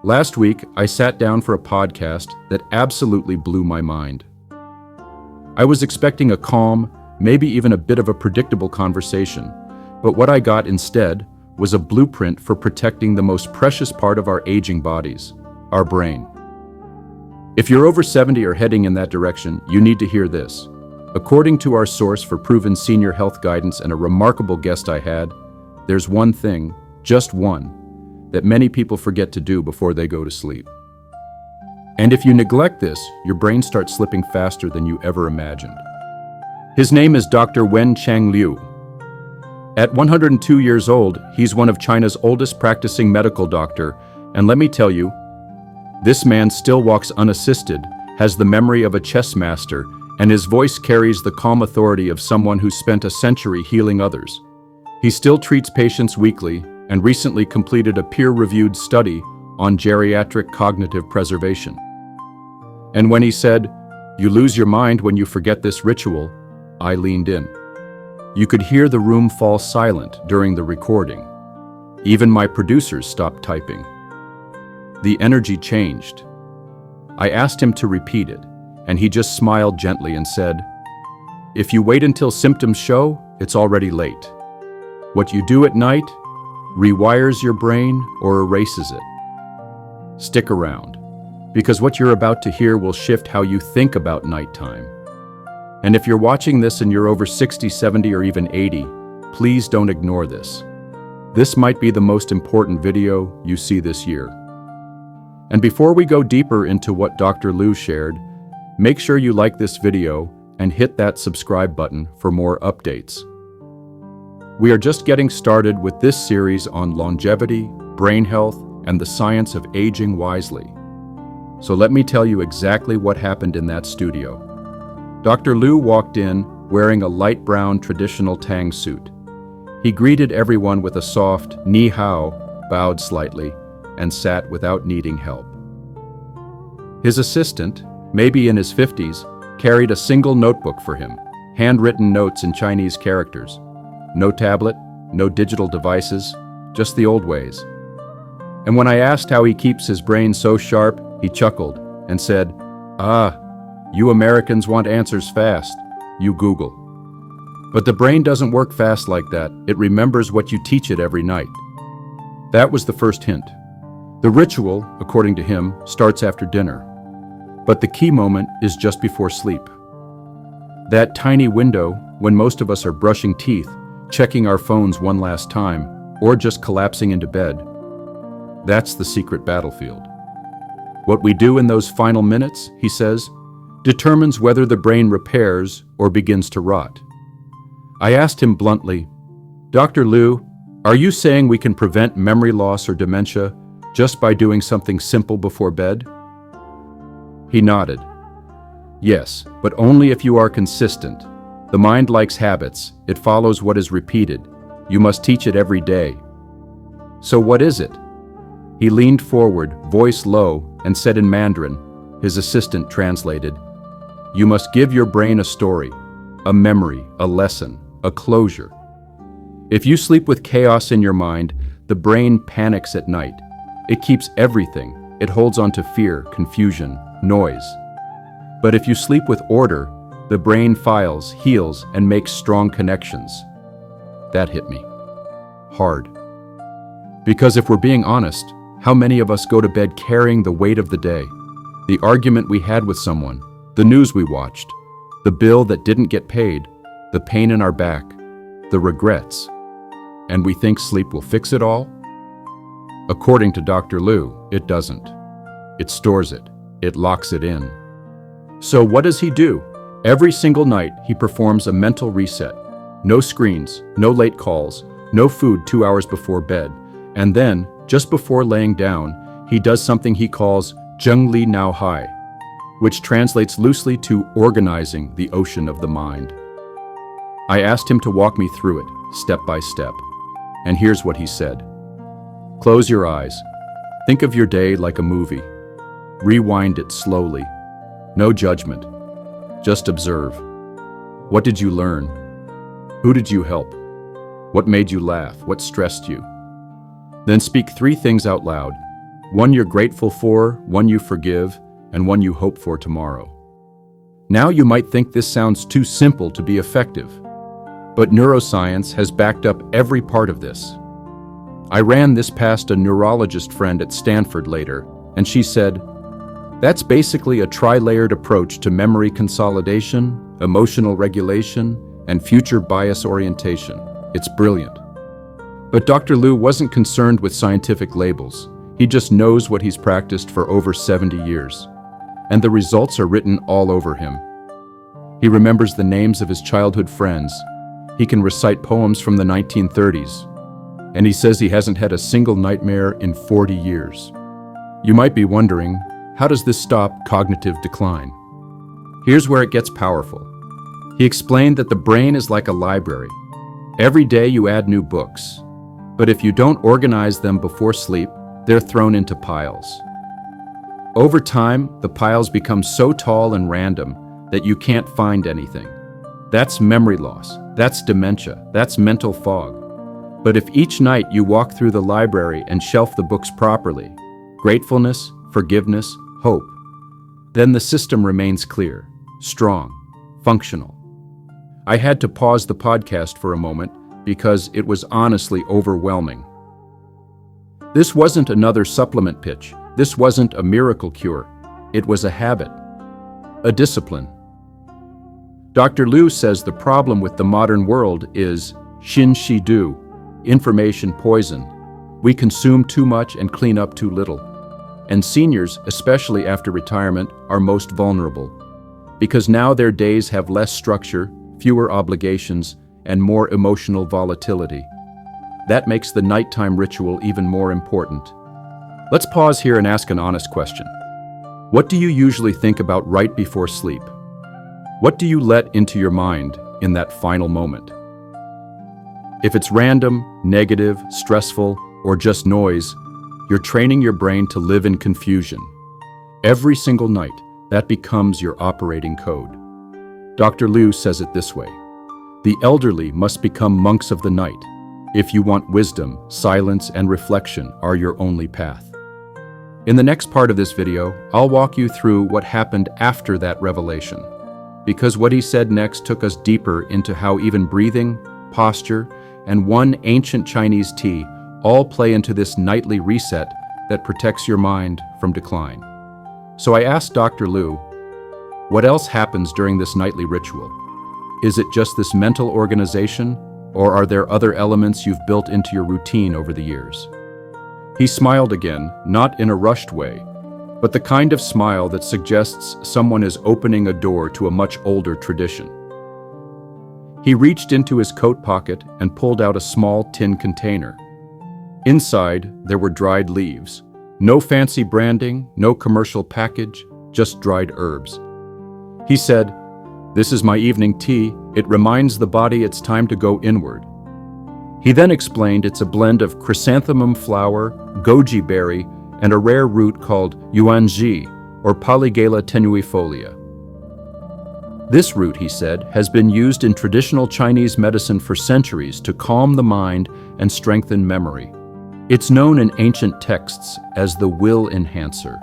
Last week, I sat down for a podcast that absolutely blew my mind. I was expecting a calm, maybe even a bit of a predictable conversation, but what I got instead was a blueprint for protecting the most precious part of our aging bodies, our brain. If you're over 70 or heading in that direction, you need to hear this. According to our source for proven senior health guidance and a remarkable guest I had, there's one thing, just one, that many people forget to do before they go to sleep. And if you neglect this, your brain starts slipping faster than you ever imagined. His name is Dr. Wen-Cheng Liu. At 102 years old, he's one of China's oldest practicing medical doctor, and let me tell you, this man still walks unassisted, has the memory of a chess master, and his voice carries the calm authority of someone who spent a century healing others. He still treats patients weekly and recently completed a peer-reviewed study on geriatric cognitive preservation. And when he said, "You lose your mind when you forget this ritual," I leaned in. You could hear the room fall silent during the recording. Even my producers stopped typing. The energy changed. I asked him to repeat it, and he just smiled gently and said, "If you wait until symptoms show, it's already late. What you do at night rewires your brain or erases it." Stick around, because what you're about to hear will shift how you think about nighttime. And if you're watching this and you're over 60, 70, or even 80, please don't ignore this. This might be the most important video you see this year. And before we go deeper into what Dr. Liu shared, make sure you like this video and hit that subscribe button for more updates. We are just getting started with this series on longevity, brain health, and the science of aging wisely. So let me tell you exactly what happened in that studio. Dr. Liu walked in wearing a light brown traditional Tang suit. He greeted everyone with a soft "ni hao," bowed slightly, and sat without needing help. His assistant, maybe in his 50s, carried a single notebook for him, handwritten notes in Chinese characters. No tablet, no digital devices, just the old ways. And when I asked how he keeps his brain so sharp, he chuckled and said, "Ah, you Americans want answers fast. You Google." But the brain doesn't work fast like that. It remembers what you teach it every night. That was the first hint. The ritual, according to him, starts after dinner. But the key moment is just before sleep. That tiny window when most of us are brushing teeth, checking our phones one last time, or just collapsing into bed. That's the secret battlefield. What we do in those final minutes, he says, determines whether the brain repairs or begins to rot. I asked him bluntly, "Dr. Liu, are you saying we can prevent memory loss or dementia just by doing something simple before bed?" He nodded. "Yes, but only if you are consistent. The mind likes habits. It follows what is repeated. You must teach it every day." "So what is it?" He leaned forward, voice low, and said in Mandarin, his assistant translated, "You must give your brain a story, a memory, a lesson, a closure. If you sleep with chaos in your mind, the brain panics at night. It keeps everything. It holds on to fear, confusion, noise. But if you sleep with order, the brain files, heals, and makes strong connections." That hit me hard. Because if we're being honest, how many of us go to bed carrying the weight of the day? The argument we had with someone, the news we watched, the bill that didn't get paid, the pain in our back, the regrets. And we think sleep will fix it all? According to Dr. Liu, it doesn't. It stores it. It locks it in. So what does he do? Every single night, he performs a mental reset. No screens, no late calls, no food 2 hours before bed. And then, just before laying down, he does something he calls Zhengli Nao Hai, which translates loosely to organizing the ocean of the mind. I asked him to walk me through it, step by step. And here's what he said. Close your eyes. Think of your day like a movie. Rewind it slowly. No judgment. Just observe. What did you learn? Who did you help? What made you laugh? What stressed you? Then speak 3 things out loud. one you're grateful for, one you forgive, and one you hope for tomorrow. Now you might think this sounds too simple to be effective, but neuroscience has backed up every part of this. I ran this past a neurologist friend at Stanford later, and she said, "That's basically a tri-layered approach to memory consolidation, emotional regulation, and future bias orientation. It's brilliant." But Dr. Liu wasn't concerned with scientific labels. He just knows what he's practiced for over 70 years. And the results are written all over him. He remembers the names of his childhood friends. He can recite poems from the 1930s. And he says he hasn't had a single nightmare in 40 years. You might be wondering, how does this stop cognitive decline? Here's where it gets powerful. He explained that the brain is like a library. Every day you add new books. But if you don't organize them before sleep, they're thrown into piles. Over time, the piles become so tall and random that you can't find anything. That's memory loss, that's dementia, that's mental fog. But if each night you walk through the library and shelf the books properly, gratefulness, forgiveness, hope, then the system remains clear, strong, functional. I had to pause the podcast for a moment because it was honestly overwhelming. This wasn't another supplement pitch. This wasn't a miracle cure. It was a habit, a discipline. Dr. Liu says the problem with the modern world is xin shi du, information poison. We consume too much and clean up too little. And seniors, especially after retirement, are most vulnerable because now their days have less structure, fewer obligations, and more emotional volatility. That makes the nighttime ritual even more important. Let's pause here and ask an honest question. What do you usually think about right before sleep? What do you let into your mind in that final moment? If it's random, negative, stressful, or just noise, you're training your brain to live in confusion. Every single night, that becomes your operating code. Dr. Liu says it this way: the elderly must become monks of the night. If you want wisdom, silence, and reflection are your only path. In the next part of this video, I'll walk you through what happened after that revelation, because what he said next took us deeper into how even breathing, posture, and one ancient Chinese tea all play into this nightly reset that protects your mind from decline. So I asked Dr. Liu, what else happens during this nightly ritual? Is it just this mental organization, or are there other elements you've built into your routine over the years? He smiled again, not in a rushed way, but the kind of smile that suggests someone is opening a door to a much older tradition. He reached into his coat pocket and pulled out a small tin container. Inside, there were dried leaves. No fancy branding, no commercial package, just dried herbs. He said, "This is my evening tea. It reminds the body it's time to go inward." He then explained it's a blend of chrysanthemum flower, goji berry, and a rare root called yuanji, or Polygala tenuifolia. This root, he said, has been used in traditional Chinese medicine for centuries to calm the mind and strengthen memory. It's known in ancient texts as the will enhancer,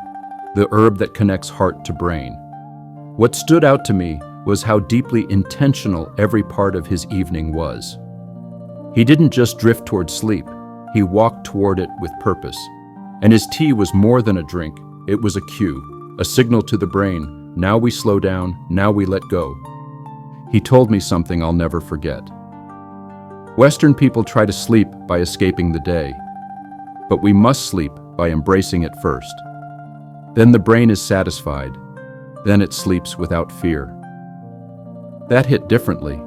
the herb that connects heart to brain. What stood out to me was how deeply intentional every part of his evening was. He didn't just drift toward sleep, he walked toward it with purpose. And his tea was more than a drink, it was a cue, a signal to the brain, now we slow down, now we let go. He told me something I'll never forget. Western people try to sleep by escaping the day, but we must sleep by embracing it first. Then the brain is satisfied, then it sleeps without fear. That hit differently.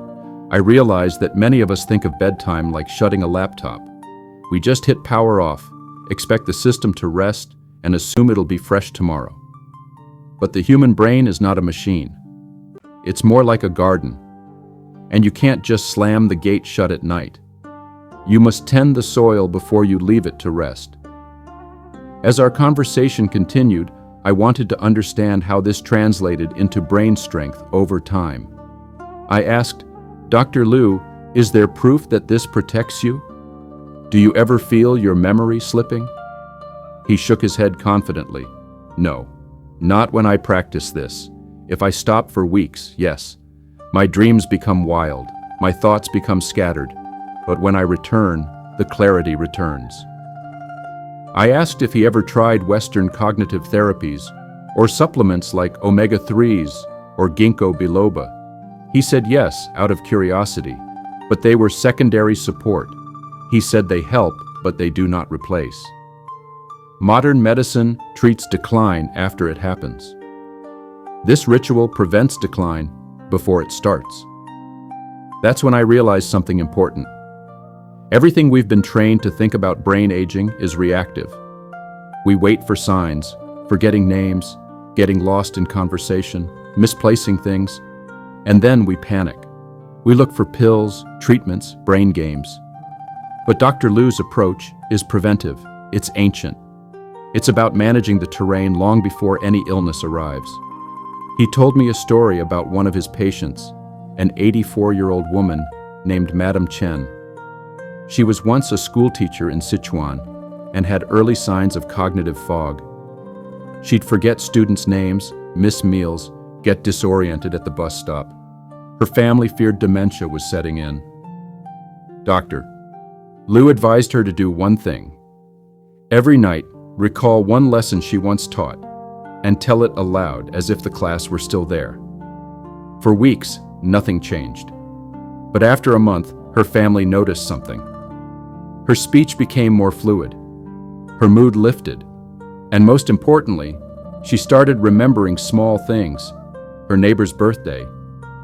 I realized that many of us think of bedtime like shutting a laptop. We just hit power off, expect the system to rest, and assume it'll be fresh tomorrow. But the human brain is not a machine. It's more like a garden. And you can't just slam the gate shut at night. You must tend the soil before you leave it to rest. As our conversation continued, I wanted to understand how this translated into brain strength over time. I asked, "Dr. Liu, is there proof that this protects you? Do you ever feel your memory slipping?" He shook his head confidently. No, not when I practice this. If I stop for weeks, yes. My dreams become wild, my thoughts become scattered, but when I return, the clarity returns. I asked if he ever tried Western cognitive therapies or supplements like omega-3s or ginkgo biloba. He said yes, out of curiosity, but they were secondary support. He said they help, but they do not replace. Modern medicine treats decline after it happens. This ritual prevents decline before it starts. That's when I realized something important. Everything we've been trained to think about brain aging is reactive. We wait for signs, forgetting names, getting lost in conversation, misplacing things, and then we panic. We look for pills, treatments, brain games. But Dr. Liu's approach is preventive. It's ancient. It's about managing the terrain long before any illness arrives. He told me a story about one of his patients, an 84-year-old woman named Madame Chen. She was once a school teacher in Sichuan and had early signs of cognitive fog. She'd forget students' names, miss meals, get disoriented at the bus stop. Her family feared dementia was setting in. Dr. Liu advised her to do one thing. Every night, recall one lesson she once taught and tell it aloud as if the class were still there. For weeks, nothing changed. But after a month, her family noticed something. Her speech became more fluid. Her mood lifted. And most importantly, she started remembering small things: her neighbor's birthday,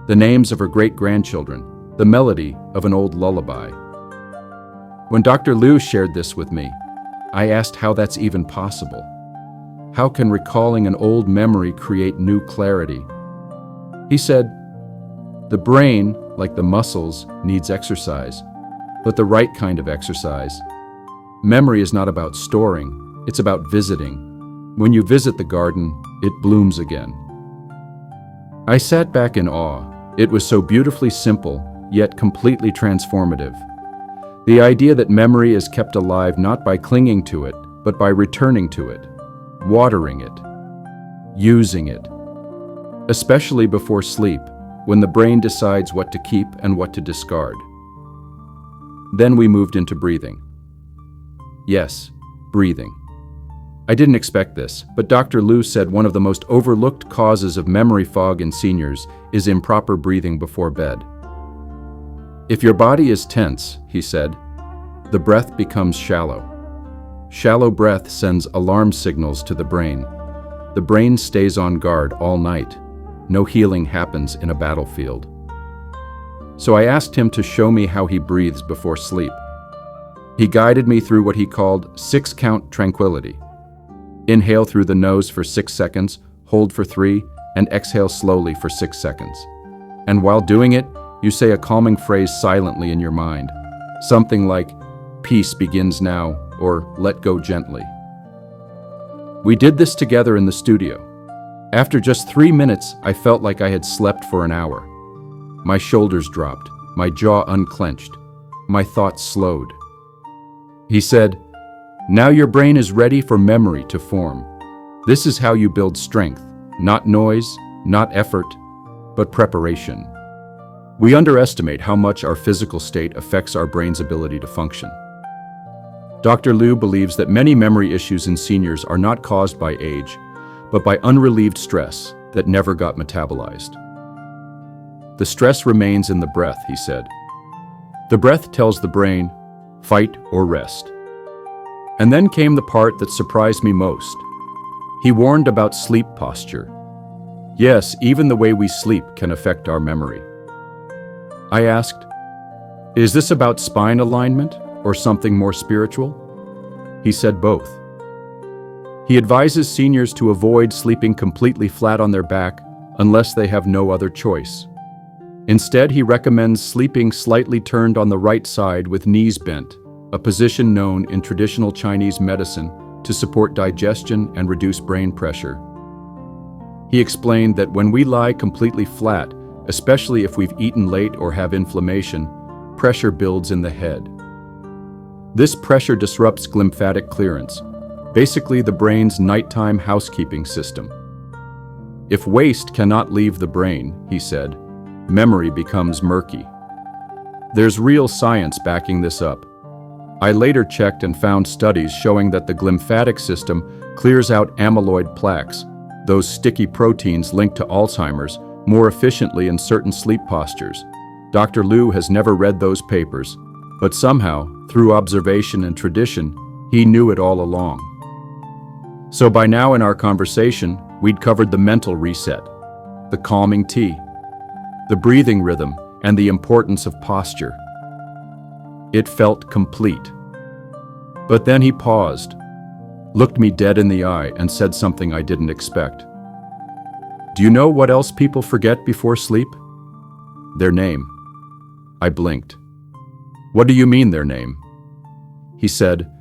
the names of her great-grandchildren, the melody of an old lullaby. When Dr. Liu shared this with me, I asked how that's even possible. How can recalling an old memory create new clarity? He said, the brain, like the muscles, needs exercise, but the right kind of exercise. Memory is not about storing, it's about visiting. When you visit the garden, it blooms again. I sat back in awe. It was so beautifully simple, yet completely transformative. The idea that memory is kept alive not by clinging to it, but by returning to it, watering it, using it, especially before sleep, when the brain decides what to keep and what to discard. Then we moved into breathing. Yes, breathing. I didn't expect this, but Dr. Liu said one of the most overlooked causes of memory fog in seniors is improper breathing before bed. If your body is tense, he said, the breath becomes shallow. Shallow breath sends alarm signals to the brain. The brain stays on guard all night. No healing happens in a battlefield. So I asked him to show me how he breathes before sleep. He guided me through what he called 6-count tranquility. Inhale through the nose for 6 seconds, hold for 3, and exhale slowly for 6 seconds. And while doing it, you say a calming phrase silently in your mind. Something like, peace begins now, or let go gently. We did this together in the studio. After just 3 minutes, I felt like I had slept for an hour. My shoulders dropped, my jaw unclenched, my thoughts slowed. He said, now your brain is ready for memory to form. This is how you build strength, not noise, not effort, but preparation. We underestimate how much our physical state affects our brain's ability to function. Dr. Liu believes that many memory issues in seniors are not caused by age, but by unrelieved stress that never got metabolized. The stress remains in the breath, he said. The breath tells the brain, fight or rest. And then came the part that surprised me most. He warned about sleep posture. Yes, even the way we sleep can affect our memory. I asked, is this about spine alignment or something more spiritual? He said both. He advises seniors to avoid sleeping completely flat on their back unless they have no other choice. Instead, he recommends sleeping slightly turned on the right side with knees bent, a position known in traditional Chinese medicine to support digestion and reduce brain pressure. He explained that when we lie completely flat, especially if we've eaten late or have inflammation, pressure builds in the head. This pressure disrupts glymphatic clearance, basically the brain's nighttime housekeeping system. If waste cannot leave the brain, he said, memory becomes murky. There's real science backing this up. I later checked and found studies showing that the glymphatic system clears out amyloid plaques, those sticky proteins linked to Alzheimer's, more efficiently in certain sleep postures. Dr. Liu has never read those papers, but somehow, through observation and tradition, he knew it all along. So by now in our conversation, we'd covered the mental reset, the calming tea, the breathing rhythm, and the importance of posture. It felt complete. But then he paused, looked me dead in the eye, and said something I didn't expect. Do you know what else people forget before sleep? Their name. I blinked. What do you mean, their name? He said,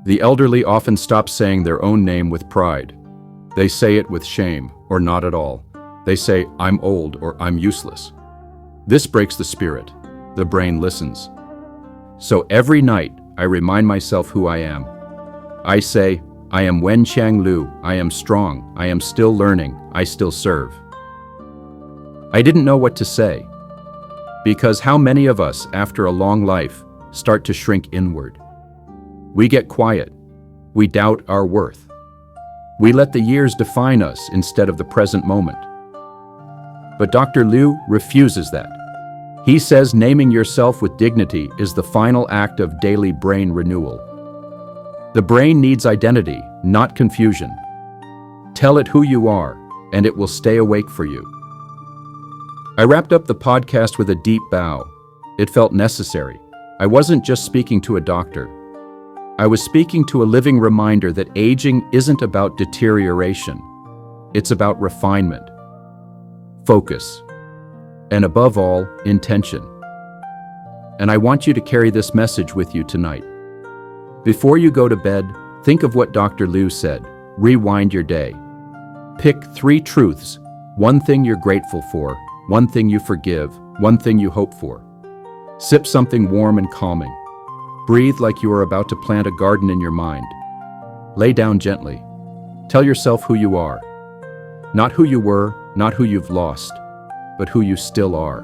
the elderly often stop saying their own name with pride. They say it with shame, or not at all. They say, I'm old, or I'm useless. This breaks the spirit. The brain listens. So every night, I remind myself who I am. I say, I am Wen Qiang Lu, I am strong, I am still learning, I still serve. I didn't know what to say, because how many of us, after a long life, start to shrink inward? We get quiet. We doubt our worth. We let the years define us instead of the present moment. But Dr. Liu refuses that. He says naming yourself with dignity is the final act of daily brain renewal. The brain needs identity, not confusion. Tell it who you are, and it will stay awake for you. I wrapped up the podcast with a deep bow. It felt necessary. I wasn't just speaking to a doctor. I was speaking to a living reminder that aging isn't about deterioration. It's about refinement, focus, and above all, intention. And I want you to carry this message with you tonight. Before you go to bed, think of what Dr. Liu said. Rewind your day. Pick 3 truths, one thing you're grateful for, one thing you forgive, one thing you hope for. Sip something warm and calming. Breathe like you are about to plant a garden in your mind. Lay down gently. Tell yourself who you are. Not who you were, not who you've lost, but who you still are.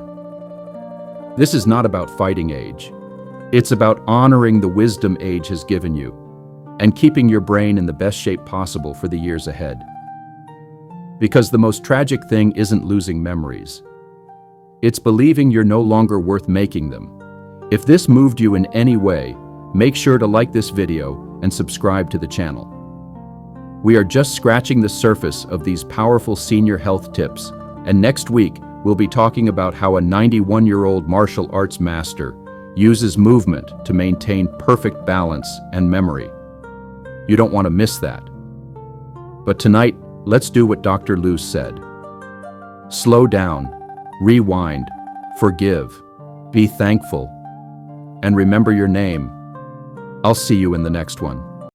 This is not about fighting age. It's about honoring the wisdom age has given you and keeping your brain in the best shape possible for the years ahead. Because the most tragic thing isn't losing memories. It's believing you're no longer worth making them. If this moved you in any way, make sure to like this video and subscribe to the channel. We are just scratching the surface of these powerful senior health tips, and next week we'll be talking about how a 91-year-old martial arts master uses movement to maintain perfect balance and memory. You don't want to miss that. But tonight, let's do what Dr. Liu said. Slow down, rewind, forgive, be thankful, and remember your name. I'll see you in the next one.